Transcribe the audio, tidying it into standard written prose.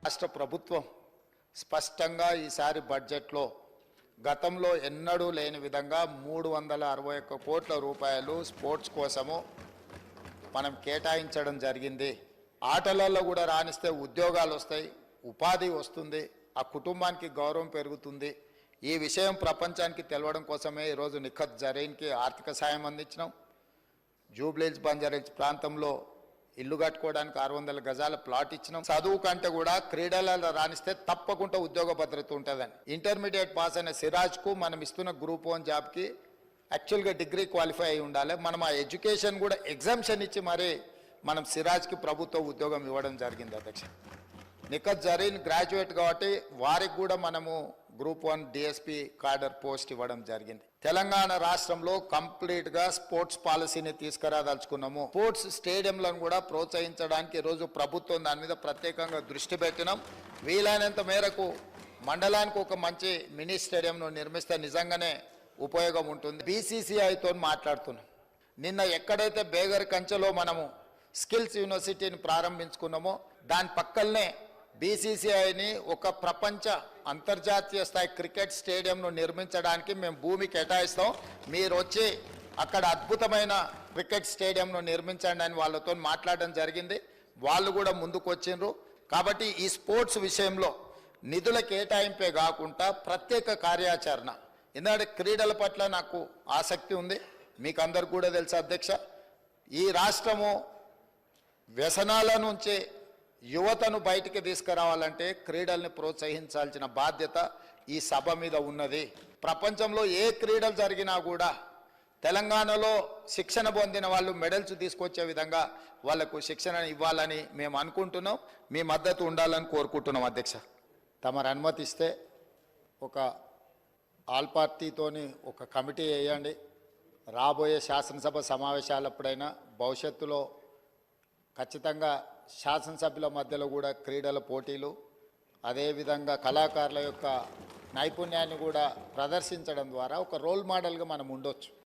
రాష్ట్ర ప్రభుత్వం స్పష్టంగా ఈసారి బడ్జెట్లో గతంలో ఎన్నడూ లేని విధంగా 361 కోట్ల రూపాయలు స్పోర్ట్స్ కోసము మనం కేటాయించడం జరిగింది. ఆటలలో కూడా రాణిస్తే ఉద్యోగాలు వస్తాయి, ఉపాధి వస్తుంది, ఆ కుటుంబానికి గౌరవం పెరుగుతుంది. ఈ విషయం ప్రపంచానికి తెలవడం కోసమే ఈరోజు నిఖత్ జరీన్కి ఆర్థిక సాయం అందించినాం. జూబ్లీహిల్స్ బంజారాహిల్స్ ప్రాంతంలో ఇల్లు కట్టుకోవడానికి 600 గజాల ప్లాట్ ఇచ్చినాం. చదువు కంటే కూడా క్రీడలలో రాణిస్తే తప్పకుండా ఉద్యోగ భద్రత ఉంటుందని ఇంటర్మీడియట్ పాస్ అయిన సిరాజ్కు మనం ఇస్తున్న గ్రూప్ 1 జాబ్కి యాక్చువల్గా డిగ్రీ క్వాలిఫై అయి ఉండాలి. మనం ఆ ఎడ్యుకేషన్ కూడా ఎగ్జామ్షన్ ఇచ్చి మరి మనం సిరాజ్కి ప్రభుత్వ ఉద్యోగం ఇవ్వడం జరిగింది. అధ్యక్ష, నిఖత్ జరీన్ గ్రాడ్యుయేట్ కాబట్టి వారికి కూడా మనము గ్రూప్ 1 డిఎస్పీ కార్డర్ పోస్ట్ ఇవ్వడం జరిగింది. తెలంగాణ రాష్ట్రంలో కంప్లీట్గా స్పోర్ట్స్ పాలసీని తీసుకురాదలుచుకున్నాము. స్పోర్ట్స్ స్టేడియంలను కూడా ప్రోత్సహించడానికి ఈరోజు ప్రభుత్వం దాని మీద ప్రత్యేకంగా దృష్టి పెట్టినాం. వీలైనంత మేరకు మండలానికి ఒక మంచి మినీ స్టేడియంను నిర్మిస్తే నిజంగానే ఉపయోగం ఉంటుంది. బీసీసీఐతో మాట్లాడుతున్నాం. నిన్న ఎక్కడైతే బేగర్ కంచెలో మనము స్కిల్స్ యూనివర్సిటీని ప్రారంభించుకున్నామో దాని పక్కనే బీసీసీఐని ఒక ప్రపంచ అంతర్జాతీయ స్థాయి క్రికెట్ స్టేడియంను నిర్మించడానికి మేము భూమి కేటాయిస్తాం. మీరు వచ్చి అక్కడ అద్భుతమైన క్రికెట్ స్టేడియంను నిర్మించండి అని వాళ్ళతో మాట్లాడడం జరిగింది. వాళ్ళు కూడా ముందుకు వచ్చిండ్రు. కాబట్టి ఈ స్పోర్ట్స్ విషయంలో నిధుల కేటాయింపే కాకుండా ప్రత్యేక కార్యాచరణ, ఎందుకంటే క్రీడల పట్ల నాకు ఆసక్తి ఉంది. మీకు అందరు కూడా తెలుసు అధ్యక్ష, ఈ రాష్ట్రము వ్యసనాల నుంచి యువతను బయటికి తీసుకురావాలంటే క్రీడల్ని ప్రోత్సహించాల్సిన బాధ్యత ఈ సభ మీద ఉన్నది. ప్రపంచంలో ఏ క్రీడలు జరిగినా కూడా తెలంగాణలో శిక్షణ పొందిన వాళ్ళు మెడల్స్ తీసుకొచ్చే విధంగా వాళ్లకు శిక్షణ ఇవ్వాలని మేము అనుకుంటున్నాం. మీ మద్దతు ఉండాలని కోరుకుంటున్నాం. అధ్యక్ష, తమరు అనుమతిస్తే ఒక ఆల్ పార్టీతోని ఒక కమిటీ వేయండి. రాబోయే శాసనసభ సమావేశాలప్పుడైనా భవిష్యత్తులో ఖచ్చితంగా శాసనసభ్యుల మధ్యలో కూడా క్రీడల పోటీలు, అదేవిధంగా కళాకారుల యొక్క నైపుణ్యాన్ని కూడా ప్రదర్శించడం ద్వారా ఒక రోల్ మోడల్గా మనం ఉండొచ్చు.